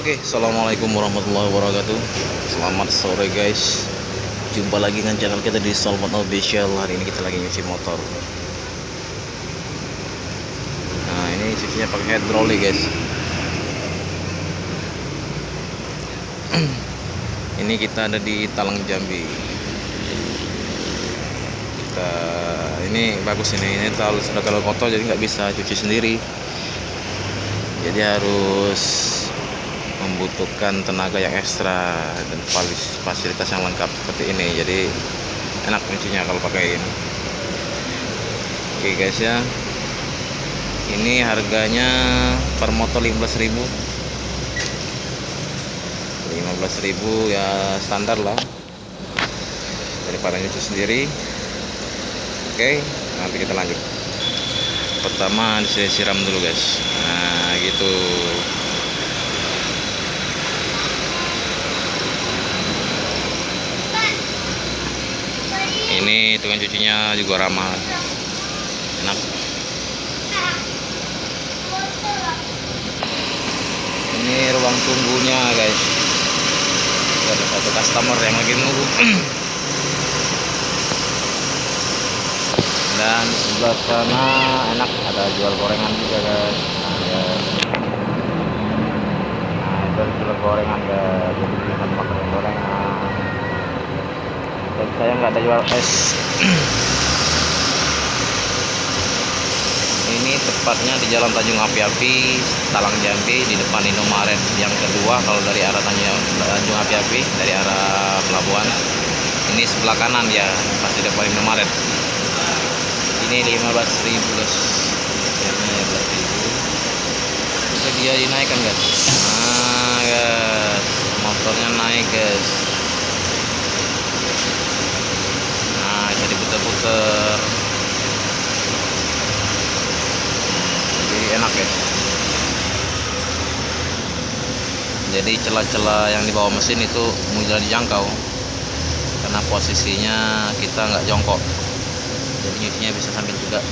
Oke, assalamualaikum warahmatullahi wabarakatuh. Selamat sore guys. Jumpa lagi dengan channel kita di Salman Official. Hari ini kita lagi nyuci motor. Nah, ini cucinya pakai hidrolik guys. Ini kita ada di Talang Jambi. Ini bagus ini sudah kalau kotor jadi nggak bisa cuci sendiri. Jadi harus membutuhkan tenaga yang ekstra dan fasilitas yang lengkap seperti ini. Jadi enak cucinya kalau pakai ini. Oke guys ya, ini harganya per motor 15.000 ya, standar lah daripada nyuci sendiri. Oke, nanti kita lanjut. Pertama disiram dulu guys. Nah gitu. Ini tukang cucinya juga ramah, enak. Ini ruang tunggunya guys, ada satu customer yang lagi nunggu. Dan sebelah sana enak, ada jual gorengan juga guys. Nah, itu jual gorengan guys, jadi bisa makan gorengan. Dan saya nggak ada jual es. Ini tepatnya di Jalan Tanjung Api-Api, Talang Jambi, di depan Indomaret yang kedua kalau dari arah Tanjung Api-Api, dari arah pelabuhan. Ini sebelah kanan ya, pas di depan Indomaret. Ini 15.000 guys. Harganya 15.000. Bisa dia dinaikkan guys. Nah guys, motornya naik guys. Nah, bisa diputer-puter. Jadi enak guys. Jadi celah-celah yang di bawah mesin itu mudah dijangkau karena posisinya kita nggak jongkok. Jadi nyucinya bisa sambil juga.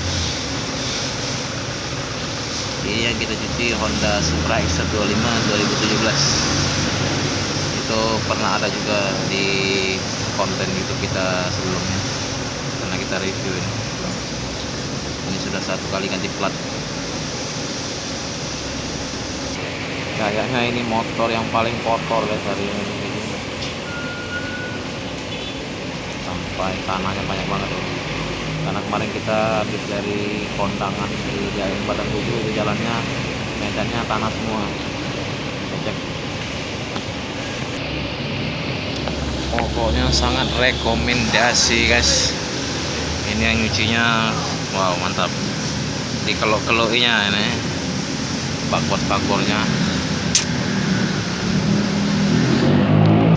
Ini yang kita cuci Honda Supra XR25 2017. Itu pernah ada juga di konten YouTube kita sebelumnya, karena kita review ini. Ini sudah 1 kali ganti plat. Kayaknya ini motor yang paling kotor guys hari ini. Sampai tanahnya banyak banget loh. Karena kemarin kita habis dari kondangan di Jalan Badan 7, itu jalannya medannya tanah semua. Cek. Pokoknya sangat rekomendasi guys. Ini yang nyucinya wow mantap. Di kelok-keloknya ini bakor-bakornya